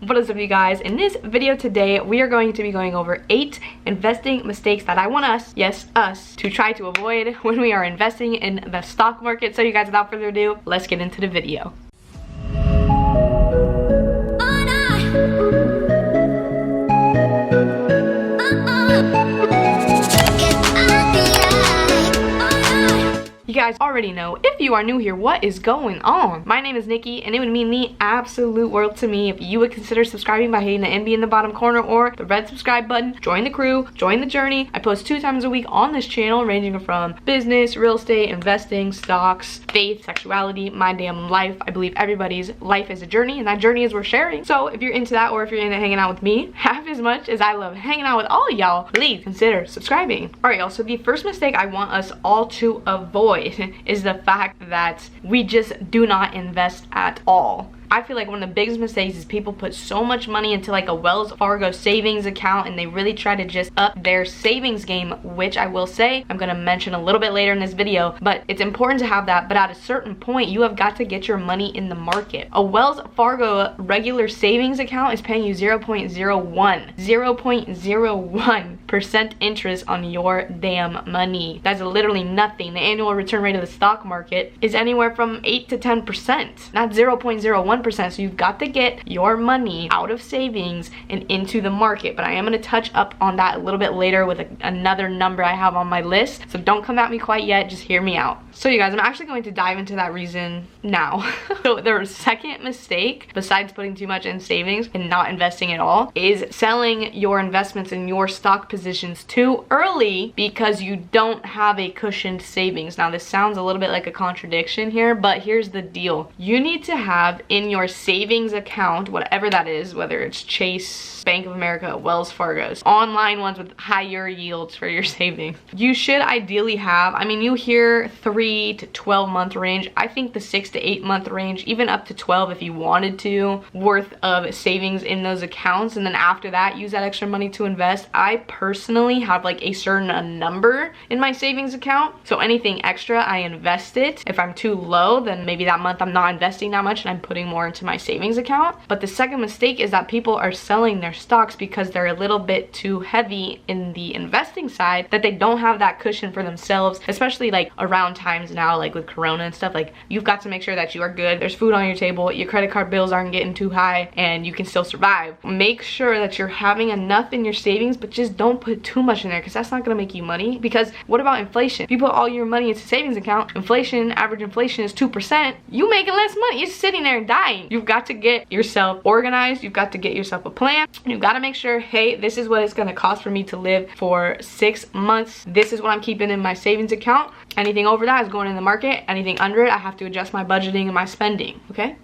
What is up, you guys? In this video today, we are going to be going over 8 investing mistakes that I want us, yes, us, to try to avoid when we are investing in the stock market. So you guys, without further ado, let's get into the video. You guys already know, if you are new here, what is going on? My name is Nikki, and it would mean the absolute world to me if you would consider subscribing by hitting the NB in the bottom corner or the red subscribe button. Join the crew, join the journey. I post 2 times a week on this channel, ranging from business, real estate, investing, stocks, faith, sexuality, my damn life. I believe everybody's life is a journey, and that journey is worth sharing. So if you're into that, or if you're into hanging out with me half as much as I love hanging out with all of y'all, please consider subscribing. All right, y'all, so the first mistake I want us all to avoid is the fact that we just do not invest at all. I feel like one of the biggest mistakes is people put so much money into like a Wells Fargo savings account, and they really try to just up their savings game, which I will say I'm going to mention a little bit later in this video. But it's important to have that, but at a certain point you have got to get your money in the market. A Wells Fargo regular savings account is paying you 0.01% interest on your damn money. That's literally nothing. The annual return rate of the stock market is anywhere from 8 to 10%, not 0.01%. So you've got to get your money out of savings and into the market. But I am going to touch up on that a little bit later with another number I have on my list. So don't come at me quite yet, just hear me out. So you guys, I'm actually going to dive into that reason now. So the second mistake, besides putting too much in savings and not investing at all, is selling your investments in your stock positions too early because you don't have a cushioned savings. Now this sounds a little bit like a contradiction here, but here's the deal. You need to have in your savings account, whatever that is, whether it's Chase, Bank of America, Wells Fargo's, online ones with higher yields for your savings. You should ideally have, I mean, you hear 3 to 12 month range. I think the 6 to 8 month range, even up to 12 if you wanted to, worth of savings in those accounts, and then after that use that extra money to invest. I personally have like a certain number in my savings account, so anything extra I invest it. If I'm too low, then maybe that month I'm not investing that much and I'm putting more into my savings account. But the second mistake is that people are selling their stocks because they're a little bit too heavy in the investing side, that they don't have that cushion for themselves, especially like around times now, like with Corona and stuff. Like, you've got to make sure that you are good, there's food on your table, your credit card bills aren't getting too high, and you can still survive. Make sure that you're having enough in your savings, but just don't put too much in there, because that's not going to make you money. Because what about inflation? If you put all your money into savings account, inflation, average inflation is 2%, you making less money, you're sitting there dying. You've got to get yourself organized, you've got to get yourself a plan, and you've got to make sure, hey, this is what it's going to cost for me to live for 6 months, this is what I'm keeping in my savings account. Anything over that is going in the market, anything under it I have to adjust my budgeting and my spending. Okay.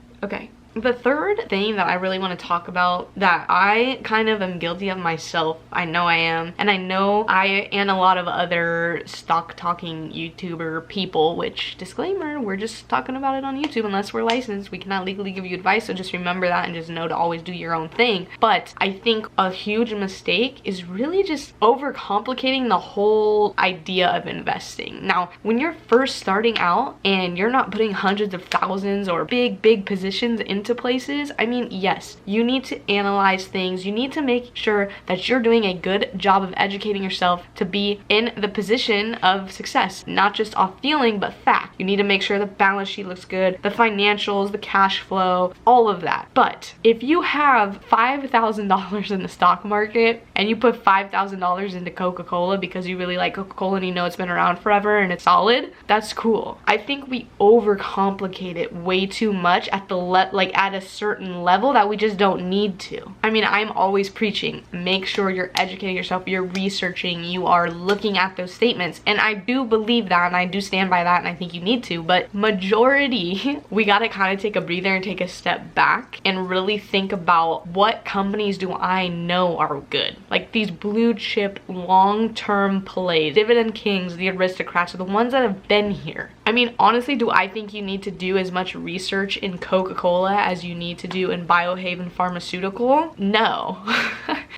The third thing that I really want to talk about that I kind of am guilty of myself, I know I am, and I know I and a lot of other stock talking YouTuber people, which, disclaimer, we're just talking about it on YouTube. Unless we're licensed, we cannot legally give you advice, so just remember that and just know to always do your own thing. But I think a huge mistake is really just overcomplicating the whole idea of investing. Now, when you're first starting out and you're not putting hundreds of thousands or big positions into places, I mean, yes, you need to analyze things, you need to make sure that you're doing a good job of educating yourself to be in the position of success, not just off feeling but fact. You need to make sure the balance sheet looks good, the financials, the cash flow, all of that. But if you have $5,000 in the stock market and you put $5,000 into Coca-Cola because you really like Coca-Cola and you know it's been around forever and it's solid, that's cool. I think we overcomplicate it way too much at the at a certain level that we just don't need to. I mean, I'm always preaching, make sure you're educating yourself, you're researching, you are looking at those statements, and I do believe that and I do stand by that, and I think you need to. But majority, we gotta kind of take a breather and take a step back and really think about, what companies do I know are good? Like these blue chip long-term plays, dividend kings, the aristocrats, are the ones that have been here. I mean, honestly, do I think you need to do as much research in Coca-Cola as you need to do in Biohaven Pharmaceutical? No.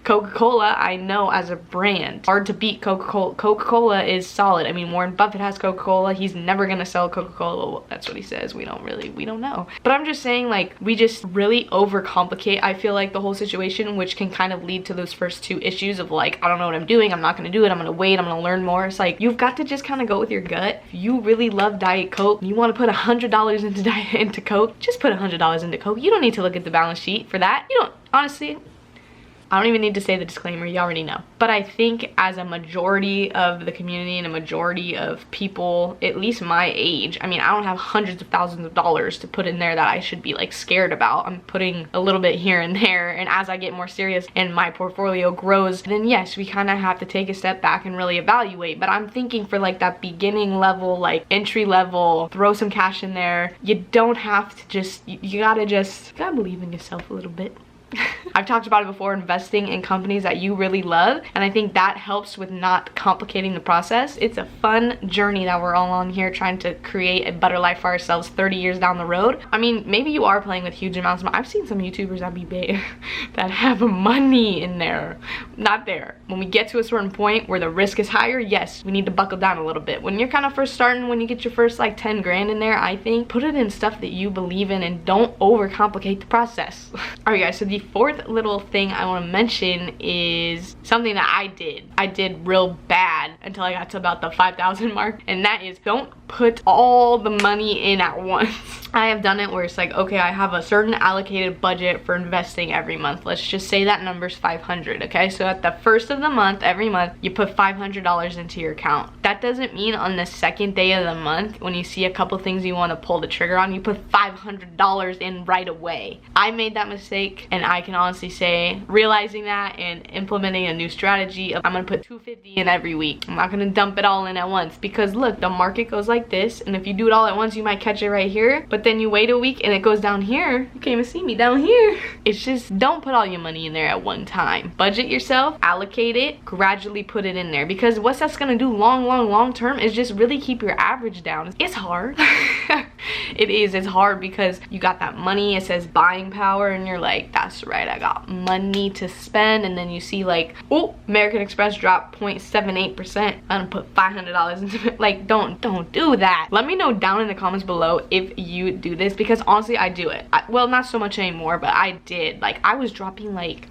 Coca-Cola, I know as a brand, hard to beat Coca-Cola. Coca-Cola is solid. I mean, Warren Buffett has Coca-Cola. He's never gonna sell Coca-Cola. Well, that's what he says. We don't know. But I'm just saying, like, we just really overcomplicate, I feel like, the whole situation, which can kind of lead to those first two issues of like, I don't know what I'm doing, I'm not gonna do it, I'm gonna wait, I'm gonna learn more. It's like, you've got to just kind of go with your gut. If you really love Diet Coke, you want to put $100 into Coke, just put $100 into Coke. You don't need to look at the balance sheet for that. You don't, honestly, I don't even need to say the disclaimer, you already know. But I think as a majority of the community and a majority of people, at least my age, I mean, I don't have hundreds of thousands of dollars to put in there that I should be like scared about. I'm putting a little bit here and there, and as I get more serious and my portfolio grows, then yes, we kind of have to take a step back and really evaluate. But I'm thinking for like that beginning level, like entry level, throw some cash in there. You don't have to just, you gotta believe in yourself a little bit. I've talked about it before, investing in companies that you really love, and I think that helps with not complicating the process. It's a fun journey that we're all on here, trying to create a better life for ourselves 30 years down the road. I mean, maybe you are playing with huge amounts of money. I've seen some YouTubers that be big that have money in there. Not there. When we get to a certain point where the risk is higher, yes, we need to buckle down a little bit. When you're kind of first starting, when you get your first like 10 grand in there, I think put it in stuff that you believe in and don't overcomplicate the process. Alright guys, so the fourth little thing I want to mention is something that I did real bad until I got to about the 5,000 mark, and that is don't put all the money in at once. I have done it where it's like, okay, I have a certain allocated budget for investing every month. Let's just say that number's 500, okay? So at the first of the month, every month, you put $500 into your account. That doesn't mean on the second day of the month, when you see a couple things you want to pull the trigger on, you put $500 in right away. I made that mistake, and I can honestly say, realizing that and implementing a new strategy of I'm gonna put $250 in every week. I'm not gonna dump it all in at once, because look, the market goes like this, and if you do it all at once, you might catch it right here, but then you wait a week and it goes down here. You can't even see me down here. It's just, don't put all your money in there at one time. Budget yourself, allocate it, gradually put it in there, because what that's gonna do long term is just really keep your average down. It's hard. It's hard because you got that money, it says buying power, and you're like, that's right, I got money to spend. And then you see like, oh, American Express dropped 0.78%. I'm gonna put $500 into it. Like, don't do that. Let me know down in the comments below if you do this, because honestly, I do it. Well, not so much anymore, but I did. Like, I was dropping like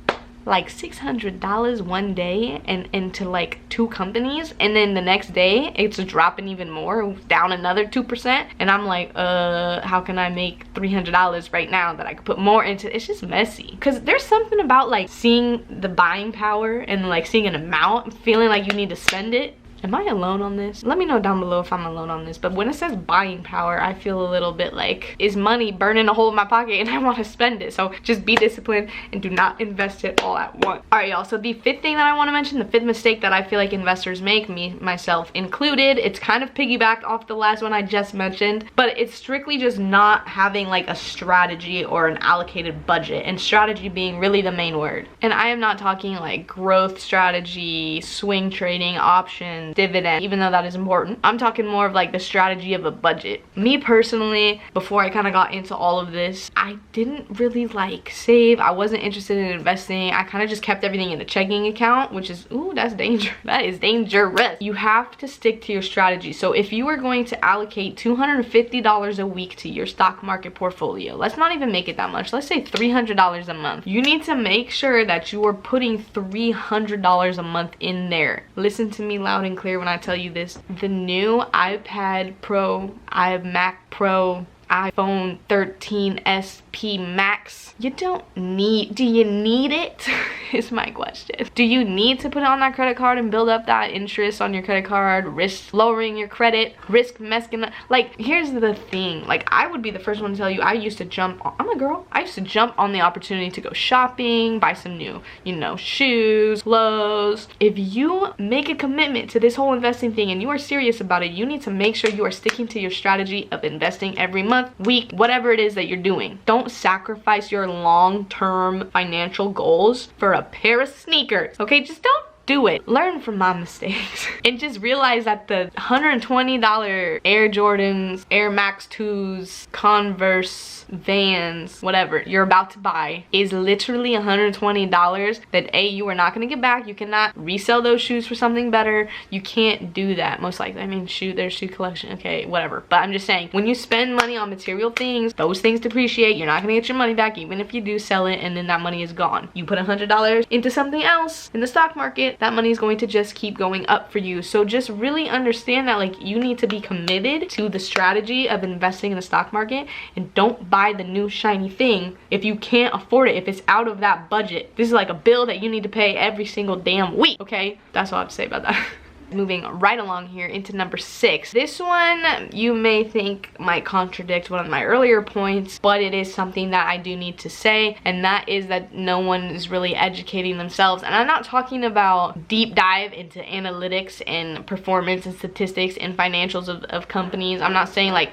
$600 one day and into like 2 companies, and then the next day it's dropping even more, down another 2%, and I'm like, how can I make $300 right now that I could put more into? It's just messy, because there's something about like seeing the buying power and like seeing an amount, feeling like you need to spend it. Am I alone on this? Let me know down below if I'm alone on this. But when it says buying power, I feel a little bit like, is money burning a hole in my pocket and I want to spend it? So just be disciplined and do not invest it all at once. All right, y'all. So the fifth thing that I want to mention, the fifth mistake that I feel like investors make, myself included, it's kind of piggybacked off the last one I just mentioned, but it's strictly just not having like a strategy or an allocated budget, and strategy being really the main word. And I am not talking like growth strategy, swing trading, options, dividend, even though that is important. I'm talking more of like the strategy of a budget. Me personally, before I kind of got into all of this, I didn't really like save. I wasn't interested in investing. I kind of just kept everything in a checking account, which is, ooh, that's dangerous. That is dangerous. You have to stick to your strategy. So if you are going to allocate $250 a week to your stock market portfolio, let's not even make it that much. Let's say $300 a month. You need to make sure that you are putting $300 a month in there. Listen to me loud and clear when I tell you this. The new iPad Pro, Mac Pro, iPhone 13 SP Max, you don't need, do you need it? Is my question. Do you need to put it on that credit card and build up that interest on your credit card, risk lowering your credit, risk messing up? Like, here's the thing, like, I would be the first one to tell you, I used to jump on, I'm a girl, I used to jump on the opportunity to go shopping, buy some new, you know, shoes, clothes. If you make a commitment to this whole investing thing and you are serious about it, you need to make sure you are sticking to your strategy of investing every month, week, whatever it is that you're doing. Don't sacrifice your long-term financial goals for a pair of sneakers, okay? Just do it. Learn from my mistakes. And just realize that the $120 Air Jordans, Air Max 2s, Converse, Vans, whatever you're about to buy is literally $120 that A, you are not going to get back. You cannot resell those shoes for something better. You can't do that, most likely. I mean, there's shoe collection, okay, whatever. But I'm just saying, when you spend money on material things, those things depreciate. You're not going to get your money back even if you do sell it, and then that money is gone. You put $100 into something else in the stock market, that money is going to just keep going up for you. So just really understand that, like, you need to be committed to the strategy of investing in the stock market, and don't buy the new shiny thing if you can't afford it, if it's out of that budget. This is like a bill that you need to pay every single damn week, okay? That's all I have to say about that. Moving right along here into number 6. This one you may think might contradict one of my earlier points, but it is something that I do need to say, and that is that no one is really educating themselves. And I'm not talking about deep dive into analytics and performance and statistics and financials of companies. I'm not saying like,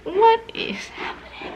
what is happening?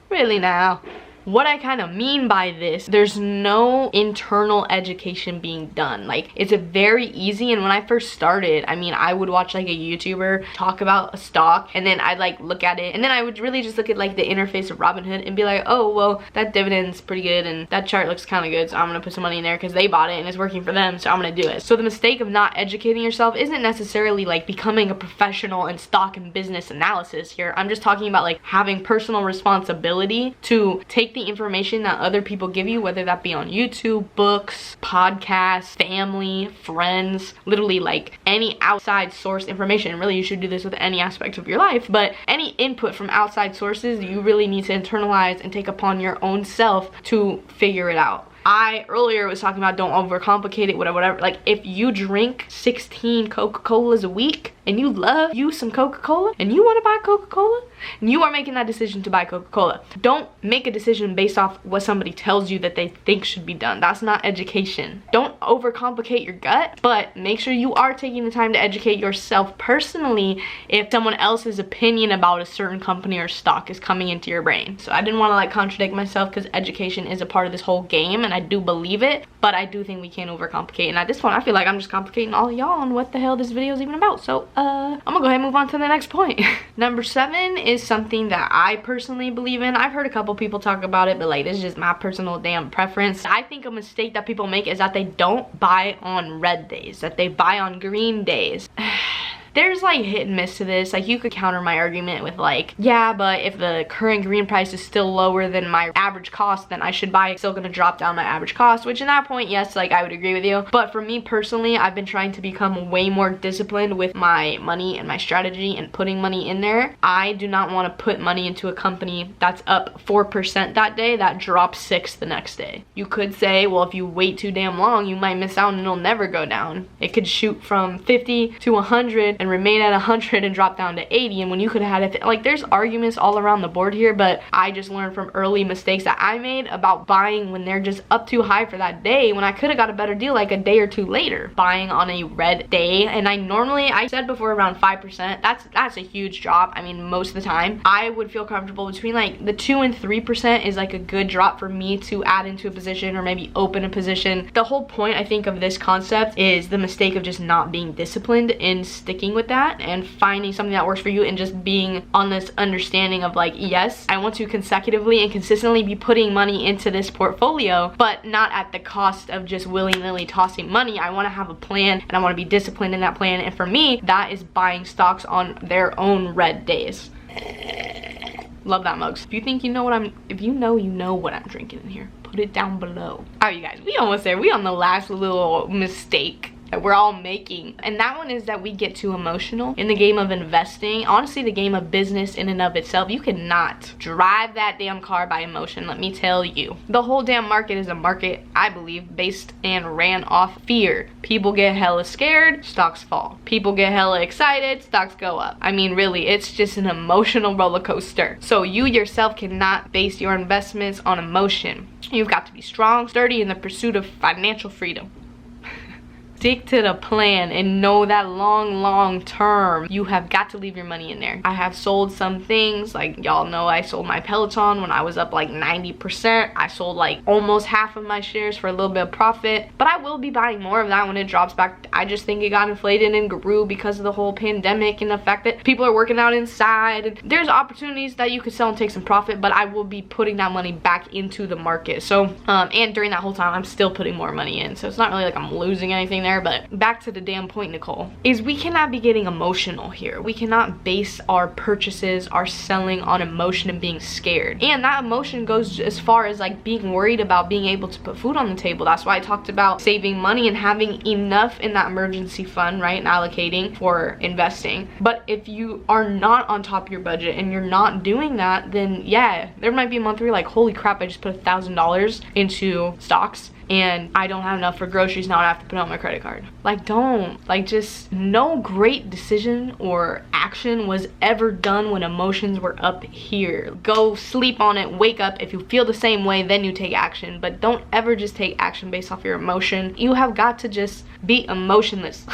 Really now? What I kind of mean by this, there's no internal education being done. Like, it's a very easy, and when I first started, I mean, I would watch like a YouTuber talk about a stock, and then I'd like look at it, and then I would really just look at like the interface of Robinhood and be like, oh, well, that dividend's pretty good, and that chart looks kind of good, so I'm gonna put some money in there because they bought it and it's working for them, so I'm gonna do it. So the mistake of not educating yourself isn't necessarily like becoming a professional in stock and business analysis here. I'm just talking about like having personal responsibility to take the information that other people give you, whether that be on YouTube, books, podcasts, family, friends, literally like any outside source information. Really, you should do this with any aspect of your life, but any input from outside sources, you really need to internalize and take upon your own self to figure it out. I earlier was talking about don't overcomplicate it, whatever. Like, if you drink 16 Coca-Colas a week and you love you some Coca-Cola and you want to buy Coca-Cola and you are making that decision to buy Coca-Cola, don't make a decision based off what somebody tells you that they think should be done. That's not education. Don't overcomplicate your gut, but make sure you are taking the time to educate yourself personally if someone else's opinion about a certain company or stock is coming into your brain. So I didn't want to like contradict myself, because education is a part of this whole game, and I do believe it, but I do think we can't overcomplicate. And at this point, I feel like I'm just complicating all of y'all on what the hell this video is even about. So I'm gonna go ahead and move on to the next point. Number 7 is something that I personally believe in. I've heard a couple people talk about it, but like, this is just my personal damn preference. I think a mistake that people make is that they don't buy on red days, that they buy on green days. There's like hit and miss to this. Like, you could counter my argument with like, yeah, but if the current green price is still lower than my average cost, then I should buy it. Still gonna drop down my average cost, which in that point, yes, like I would agree with you. But for me personally, I've been trying to become way more disciplined with my money and my strategy and putting money in there. I do not want to put money into a company that's up 4% that day that drops 6 the next day. You could say, well, if you wait too damn long, you might miss out and it'll never go down. It could shoot from 50 to 100 and remain at 100 and drop down to 80, and when you could have had it, like, there's arguments all around the board here, but I just learned from early mistakes that I made about buying when they're just up too high for that day, when I could have got a better deal like a day or two later. Buying on a red day, and I said before, around 5%, that's a huge drop. I mean, most of the time I would feel comfortable between like the 2 and 3% is like a good drop for me to add into a position or maybe open a position. The whole point, I think, of this concept is the mistake of just not being disciplined in sticking with that and finding something that works for you, and just being on this understanding of like, yes, I want to consecutively and consistently be putting money into this portfolio, but not at the cost of just willy-nilly tossing money. I want to have a plan, and I want to be disciplined in that plan, and for me, that is buying stocks on their own red days. Love that, mugs. If you think you know what you know what I'm drinking in here, put it down below. Alright, you guys, we almost there. We on the last little mistake that we're all making, and that one is that we get too emotional in the game of investing. Honestly, the game of business in and of itself, you cannot drive that damn car by emotion, let me tell you. The whole damn market is a market, I believe, based and ran off fear. People get hella scared, stocks fall. People get hella excited, stocks go up. I mean, really, it's just an emotional roller coaster. So you yourself cannot base your investments on emotion. You've got to be strong, sturdy in the pursuit of financial freedom. Stick to the plan and know that long term, you have got to leave your money in there. I have sold some things, like y'all know I sold my Peloton when I was up like 90%. I sold like almost half of my shares for a little bit of profit, but I will be buying more of that when it drops back. I just think it got inflated and grew because of the whole pandemic and the fact that people are working out inside. And there's opportunities that you could sell and take some profit, but I will be putting that money back into the market. So and during that whole time I'm still putting more money in, so it's not really like I'm losing anything there. But back to the damn point, Nicole, is we cannot be getting emotional here. We cannot base our purchases, our selling on emotion and being scared. And that emotion goes as far as like being worried about being able to put food on the table. That's why I talked about saving money and having enough in that emergency fund, right, and allocating for investing. But if you are not on top of your budget and you're not doing that, then yeah, there might be a month where you're like, holy crap, I just put $1,000 into stocks and I don't have enough for groceries, now I have to put on my credit card. Like, don't. Like, just no great decision or action was ever done when emotions were up here. Go sleep on it, wake up. If you feel the same way, then you take action. But don't ever just take action based off your emotion. You have got to just be emotionless.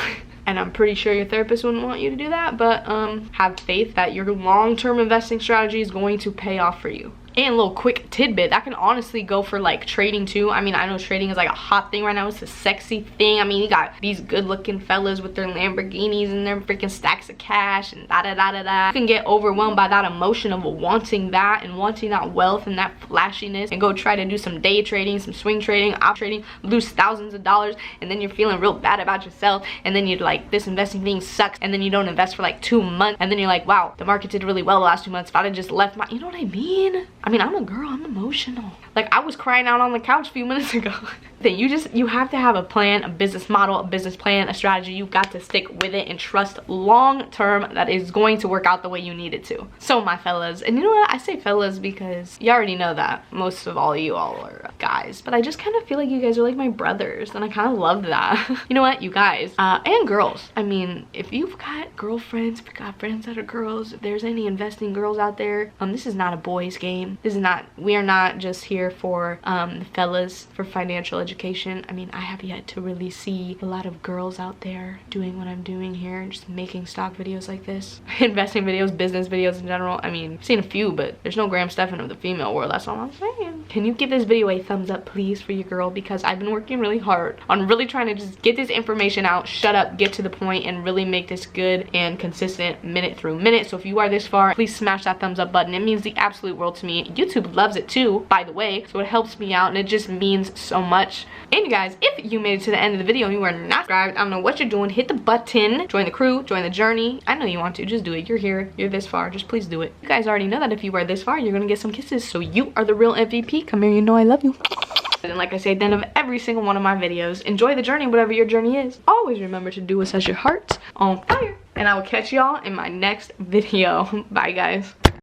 And I'm pretty sure your therapist wouldn't want you to do that, but have faith that your long-term investing strategy is going to pay off for you. And a little quick tidbit, that can honestly go for like trading too. I mean, I know trading is like a hot thing right now. It's a sexy thing. I mean, you got these good looking fellas with their Lamborghinis and their freaking stacks of cash and da-da-da-da-da. You can get overwhelmed by that emotion of wanting that and wanting that wealth and that flashiness, and go try to do some day trading, some swing trading, op trading, lose thousands of dollars, and then you're feeling real bad about yourself, and then you're like, this investing thing sucks, and then you don't invest for like 2 months, and then you're like, wow, the market did really well the last 2 months. If I'd have just left my, you know what I mean? I mean, I'm a girl, I'm emotional. Like, I was crying out on the couch a few minutes ago. Then you have to have a plan, a business model, a business plan, a strategy. You've got to stick with it and trust long term that is going to work out the way you need it to. So my fellas, and you know what, I say fellas because you already know that most of all you all are guys, but I just kind of feel like you guys are like my brothers, and I kind of love that. You know what, you guys, and girls, I mean, if you've got girlfriends, if you've got friends that are girls, if there's any investing girls out there, this is not a boys game. This is not, we are not just here for the fellas for financial education. I mean, I have yet to really see a lot of girls out there doing what I'm doing here, just making stock videos like this, investing videos, business videos in general. I mean, I've seen a few, but there's no Graham Stephan of the female world. That's all I'm saying. Can you give this video a thumbs up, please, for your girl? Because I've been working really hard on really trying to just get this information out, shut up, get to the point, and really make this good and consistent minute through minute. So if you are this far, please smash that thumbs up button. It means the absolute world to me. YouTube loves it too, by the way, so it helps me out and it just means so much. And you guys, if you made it to the end of the video and you are not subscribed, I don't know what you're doing, hit the button, join the crew, join the journey. I know you want to, just do it. You're here, you're this far, just please do it. You guys already know that if you are this far, you're gonna get some kisses, so you are the real MVP. Come here, you know I love you. And like I say at the end of every single one of my videos, enjoy the journey, whatever your journey is. Always remember to do what sets your heart on fire. And I will catch y'all in my next video. Bye guys.